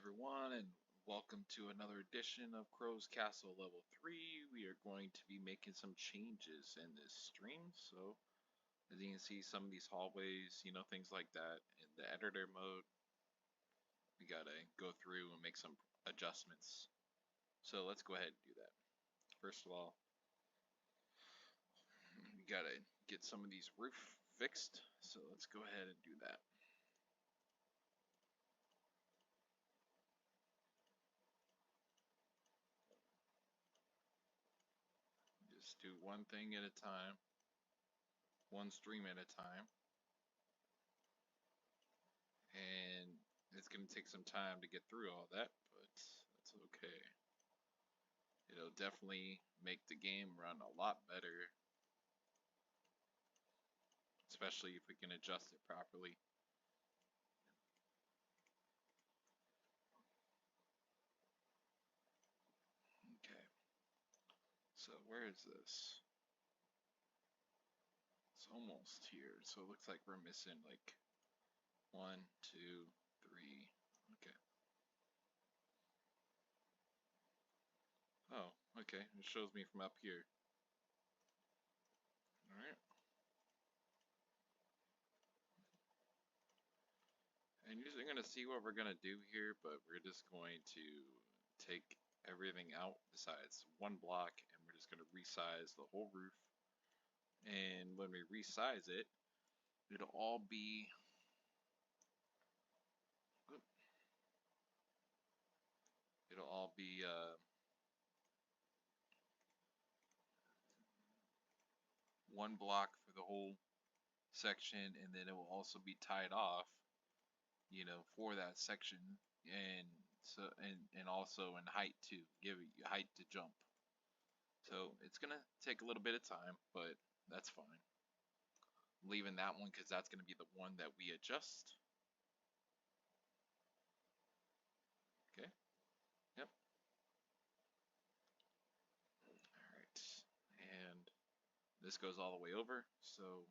everyone, and welcome to another edition of Crow's Castle Level 3. We are going to be making some changes in this stream, so as you can see, some of these hallways, things like that. In the editor mode, we gotta go through and make some adjustments. So let's go ahead and do that. First of all, we gotta get some of these roof fixed, so let's go ahead and do that. Just do one thing at a time, one stream at a time. And it's going to take some time to get through all that, but that's okay. It'll definitely make the game run a lot better, especially if we can adjust it properly. Okay, so where is this? It's almost here, so it looks like we're missing like 1, 2, 3. Okay. Oh, okay, it shows me from up here. Alright. And usually I'm going to see what we're going to do here, but we're just going to take everything out besides one block, and we're just going to resize the whole roof. And when we resize it, it'll all be one block for the whole section, and then it will also be tied off, for that section, and so and also in height too, give it height to jump. So it's gonna take a little bit of time, but that's fine. I'm leaving that one because that's gonna be the one that we adjust. Okay. Yep. All right. And this goes all the way over, so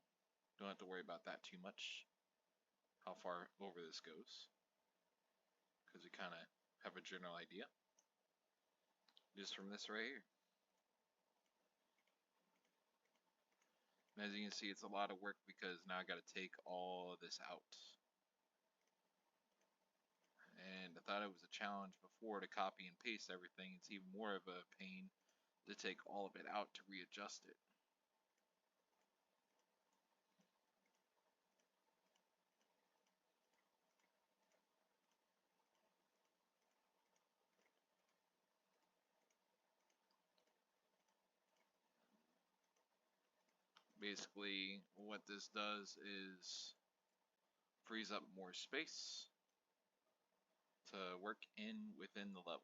don't have to worry about that too much, how far over this goes, because we kind of have a general idea just from this right here. And as you can see, it's a lot of work because now I got to take all of this out. And I thought it was a challenge before to copy and paste everything. It's even more of a pain to take all of it out to readjust it. Basically, what this does is frees up more space to work in within the level.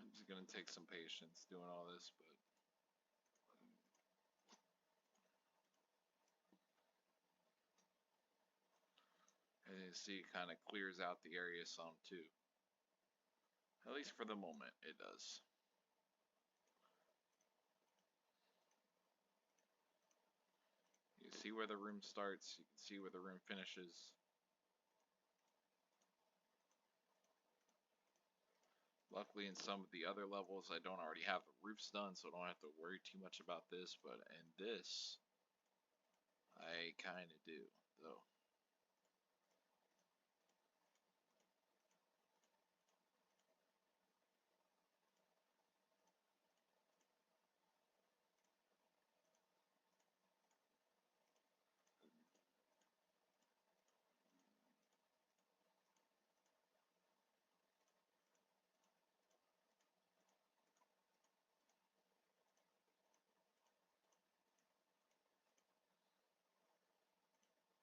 It's going to take some patience doing all this, but as you see, it kind of clears out the area some too. At least for the moment, it does. You see where the room starts, you can see where the room finishes. Luckily, in some of the other levels, I don't already have the roofs done, so I don't have to worry too much about this, but in this, I kind of do, though.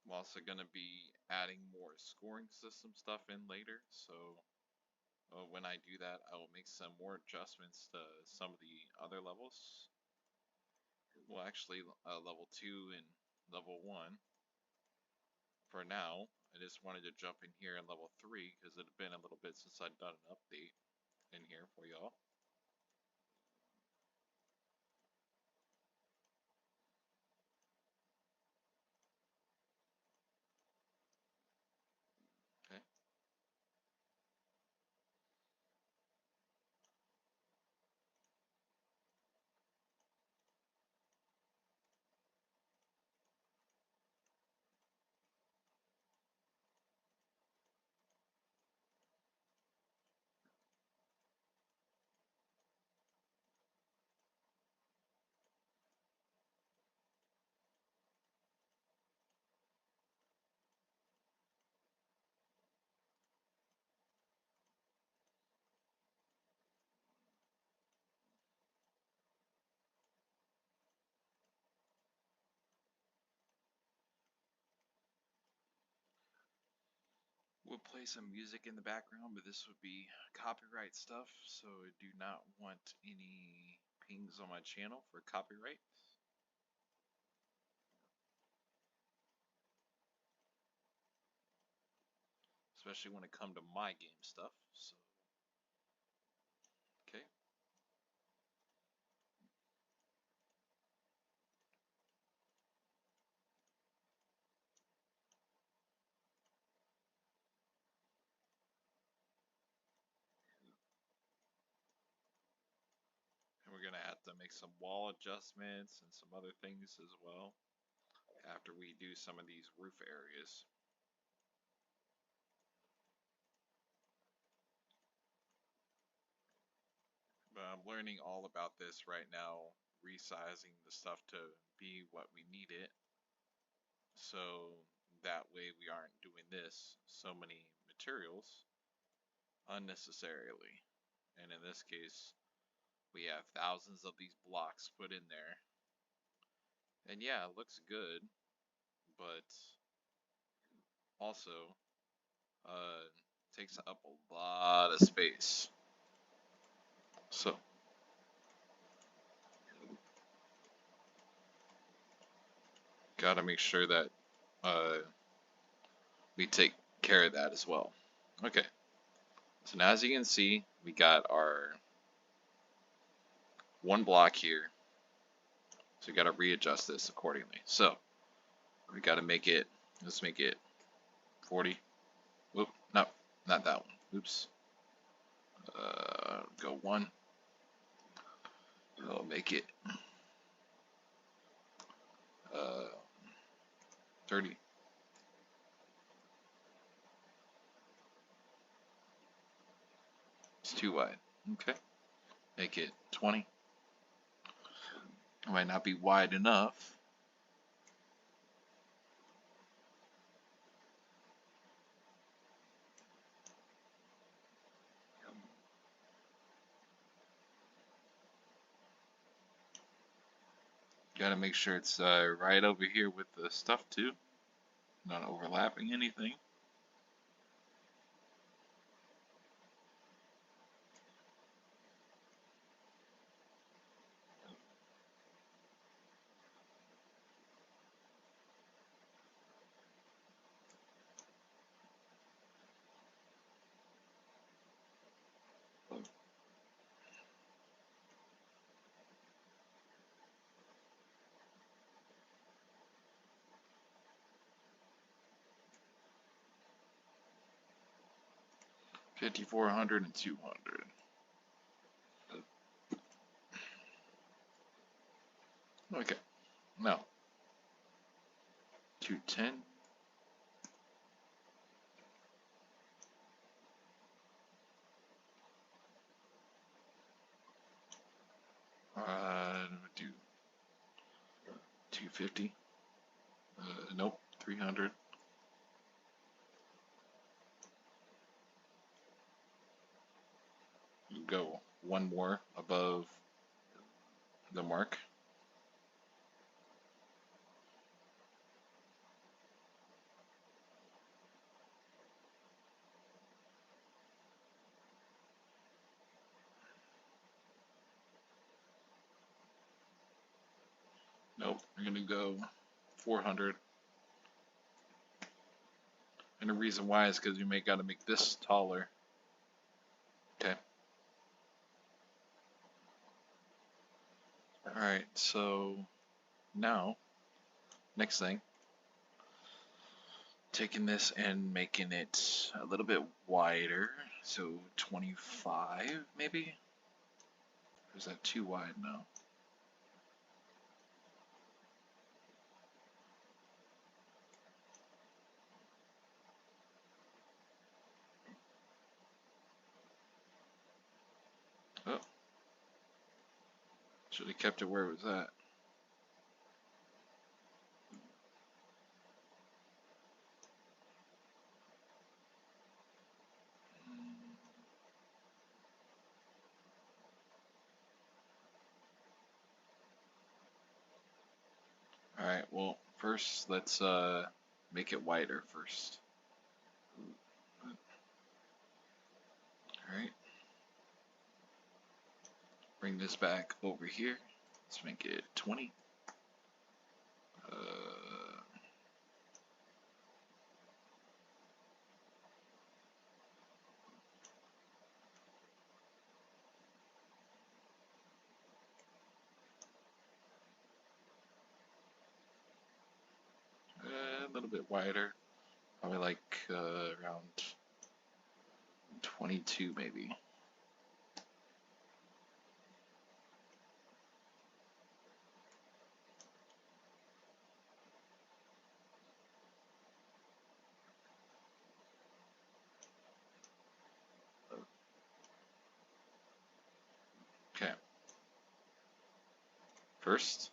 I'm also going to be adding more scoring system stuff in later, so when I do that, I will make some more adjustments to some of the other levels. Well, actually, level 2 and level 1. For now, I just wanted to jump in here in level 3 because it had been a little bit since I'd done an update in here for y'all. Okay. We'll play some music in the background, but this would be copyright stuff, so I do not want any pings on my channel for copyright, especially when it come to my game stuff. So, okay. And we're gonna have to make some wall adjustments and some other things as well after we do some of these roof areas. But I'm learning all about this right now, resizing the stuff to be what we need it. So that way we aren't doing this so many materials unnecessarily. And in this case, we have thousands of these blocks put in there. And yeah, it looks good, but also takes up a lot of space. So gotta make sure that uh, we take care of that as well. Okay, so now as you can see, we got our one block here. So we gotta readjust this accordingly. So we gotta make it, let's make it 40. Whoop, no, not that one. Oops. Go one. I'll make it uh, 30. It's too wide. Okay. Make it 20. It might not be wide enough. Gotta make sure it's right over here with the stuff too. Not overlapping anything. Fifty-four hundred and 200. Okay. Now 210. Do 250. Nope. 300. Go one more above the mark. Nope, we're gonna go 400. And the reason why is because you may gotta make this taller. Okay. Alright, so now, next thing, taking this and making it a little bit wider. So 25 maybe? Or is that too wide now? Oh, should have kept it where it was at. Alright, well, first let's make it wider first. Alright, bring this back over here. Let's make it 20. Uh, a little bit wider. Probably like around 22 maybe. Okay. First,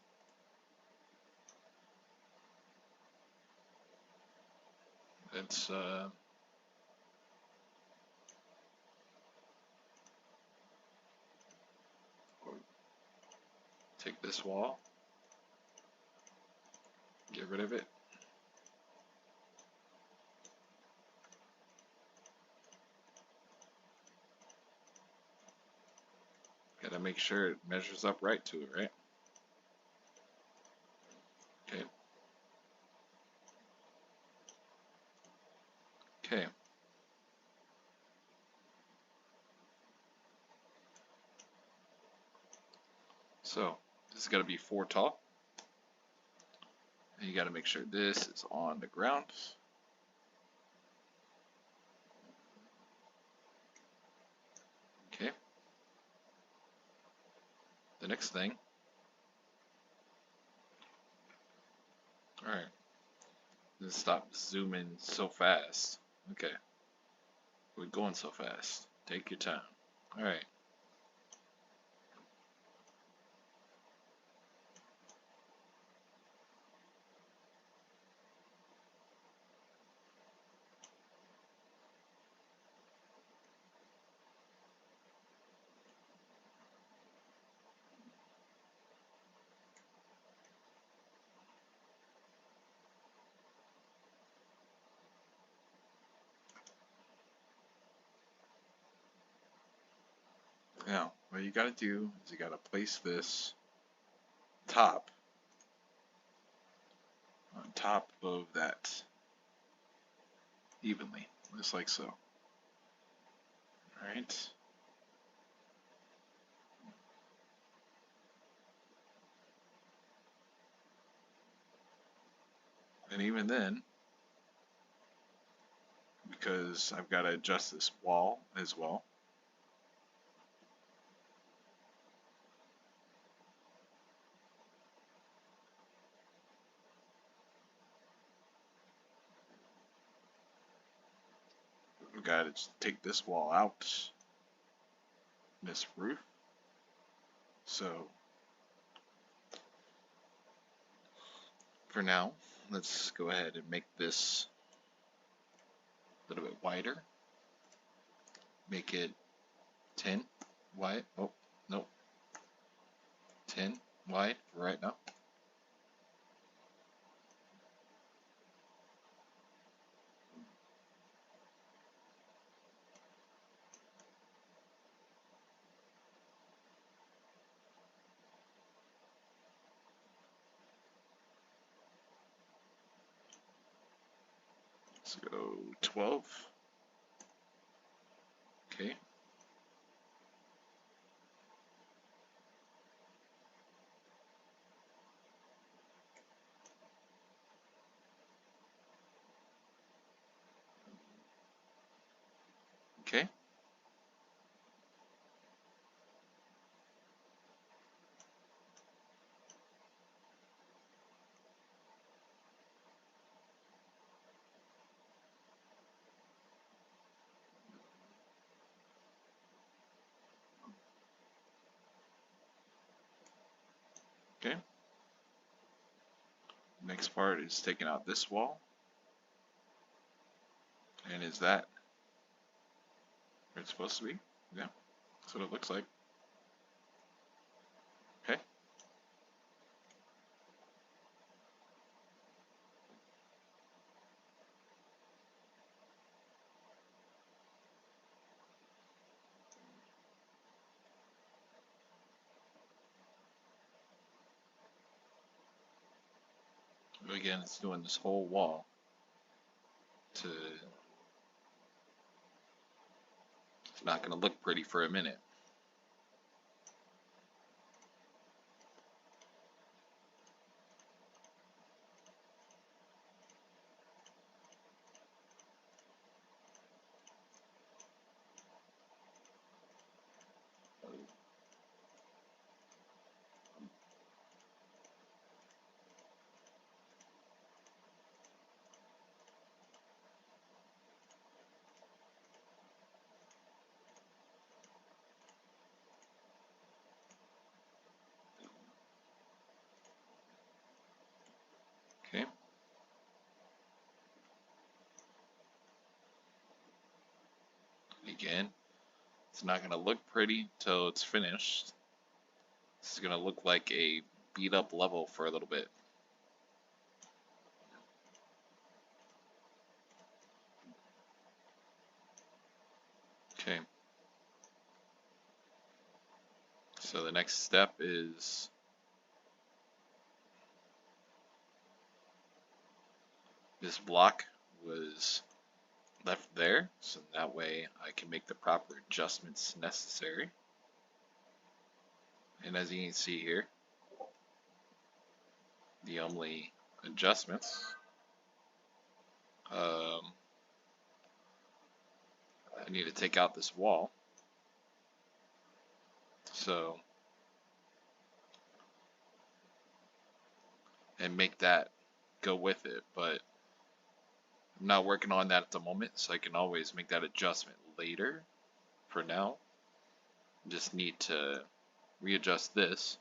let's take this wall, get rid of it. Gotta make sure it measures up right to it, right? Okay. Okay. So, this is gotta be 4 tall. And you gotta make sure this is on the ground. Okay. The next thing. Alright. Let's stop zooming so fast. Okay. We're going so fast. Take your time. Alright. Now, what you gotta do is you gotta place this top on top of that evenly, just like so. Alright. And even then, because I've got to adjust this wall as well, we've got to take this wall out, this roof. So for now, let's go ahead and make this a little bit wider. Make it 10 wide. Oh, no. 10 wide for right now. Let's go 12. Okay. Okay. Okay. Next part is taking out this wall. And is that where it's supposed to be? Yeah. That's what it looks like. Okay. Again, it's doing this whole wall to. It's not going to look pretty for a minute. Okay. Again, it's not going to look pretty till it's finished. This is going to look like a beat up level for a little bit. Okay. So the next step is this block was left there, so that way I can make the proper adjustments necessary. And as you can see here, the only adjustments, I need to take out this wall. So, and make that go with it, but I'm not working on that at the moment, so I can always make that adjustment later. For now, just need to readjust this.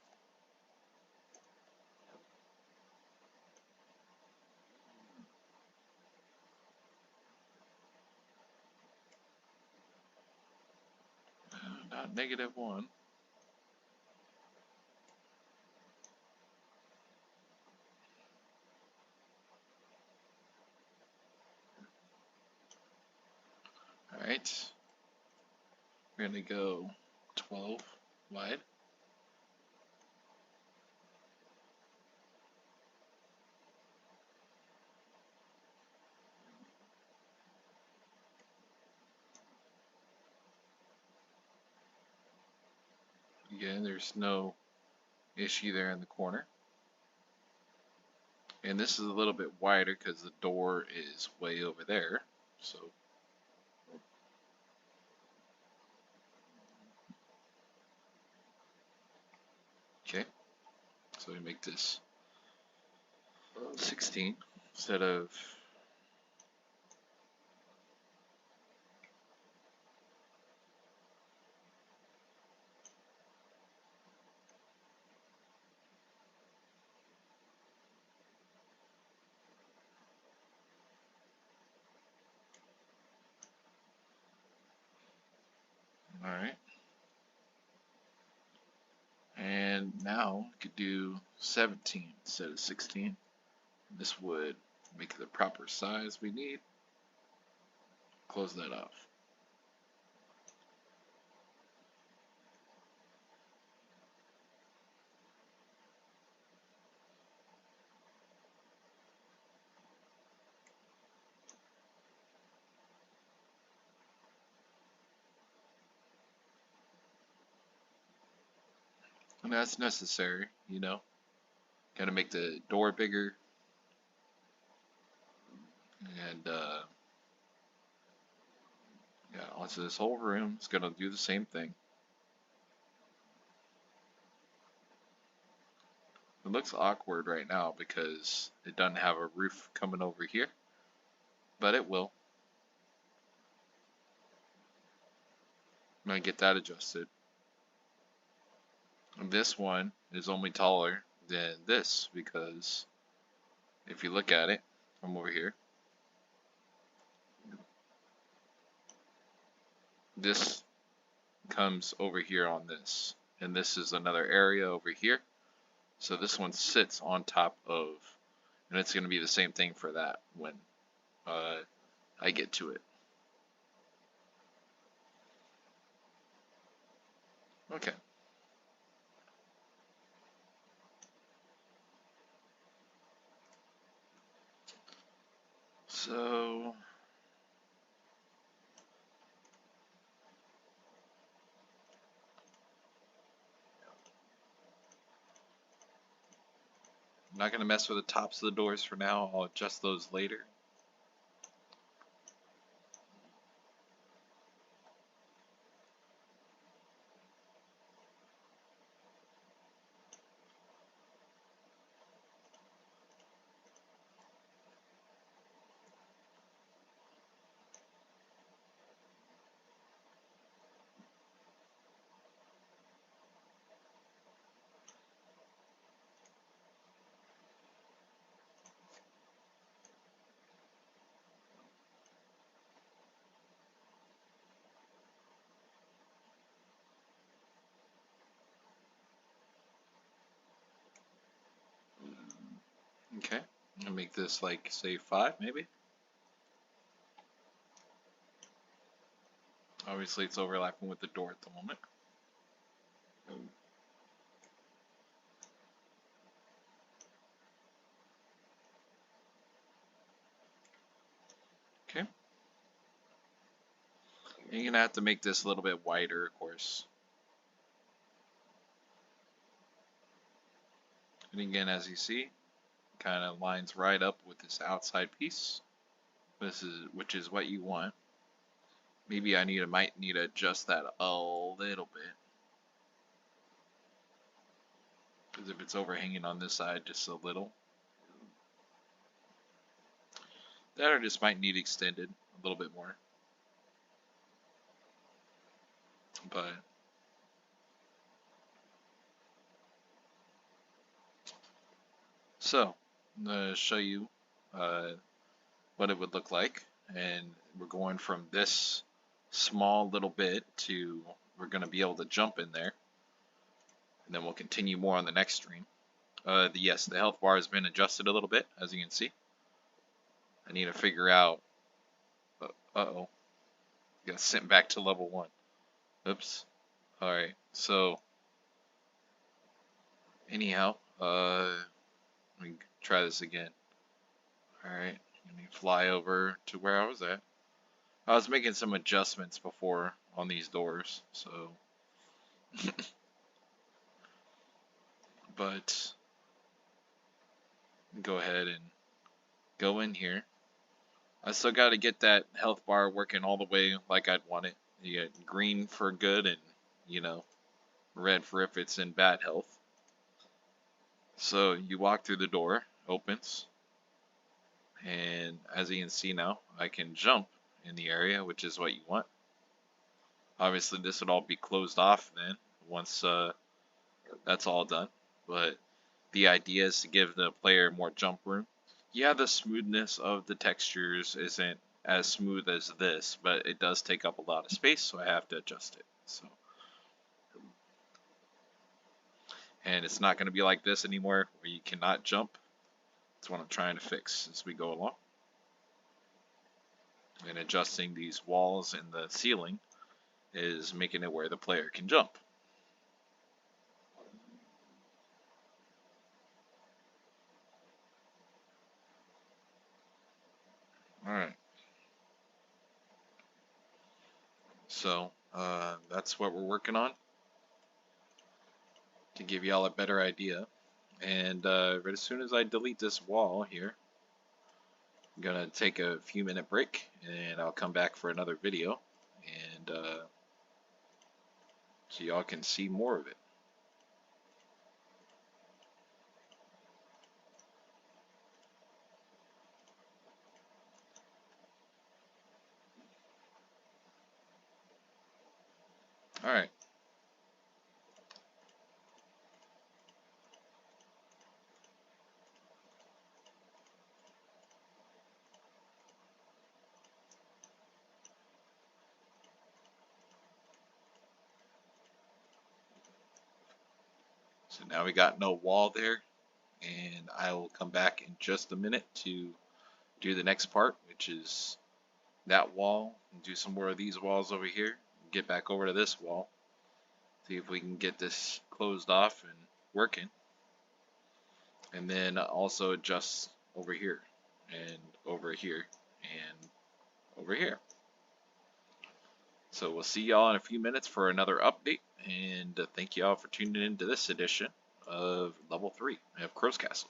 Not -1. Alright, we're gonna go 12 wide. Again, there's no issue there in the corner. And this is a little bit wider because the door is way over there. So, okay. So we make this 16 instead of. Alright. And now we could do 17 instead of 16. This would make it the proper size we need. Close that off. And that's necessary, you know. Gotta make the door bigger, and yeah, also this whole room is gonna do the same thing. It looks awkward right now because it doesn't have a roof coming over here, but it will. I'm gonna get that adjusted. And this one is only taller than this because if you look at it from over here, this comes over here on this, and this is another area over here. So this one sits on top of, and it's going to be the same thing for that when uh, I get to it. Okay. So I'm not going to mess with the tops of the doors for now. I'll adjust those later. Okay. I'll make this like say 5 maybe. Obviously it's overlapping with the door at the moment. Okay. And you're gonna have to make this a little bit wider, of course. And again, as you see, kind of lines right up with this outside piece. Which is what you want. Maybe might need to adjust that a little bit. Because if it's overhanging on this side just a little, that or just might need extended a little bit more. But so I'm gonna show you what it would look like, and we're going from this small little bit to we're gonna be able to jump in there, and then we'll continue more on the next stream. Yes, the health bar has been adjusted a little bit, as you can see. I need to figure out. Uh-oh. Got sent back to level 1. Oops. Alright, so anyhow, let me try this again. Alright, let me fly over to where I was at. I was making some adjustments before on these doors, so but go ahead and go in here. I still got to get that health bar working all the way like I'd want it. You get green for good and, you know, red for if it's in bad health. So you walk through the door, opens, and as you can see now, I can jump in the area, which is what you want. Obviously, this would all be closed off then once that's all done. But the idea is to give the player more jump room. Yeah, the smoothness of the textures isn't as smooth as this, but it does take up a lot of space, so I have to adjust it. So, and it's not going to be like this anymore, where you cannot jump. That's what I'm trying to fix as we go along. And adjusting these walls and the ceiling is making it where the player can jump. Alright. So, that's what we're working on. to give y'all a better idea. And right as soon as I delete this wall here, I'm gonna take a few minute break, and I'll come back for another video, and so y'all can see more of it. All right. So now we got no wall there, and I will come back in just a minute to do the next part, which is that wall, and do some more of these walls over here, get back over to this wall, see if we can get this closed off and working, and then also adjust over here, and over here, and over here. So we'll see y'all in a few minutes for another update, and thank y'all for tuning in to this edition of Level 3 of Crow's Castle.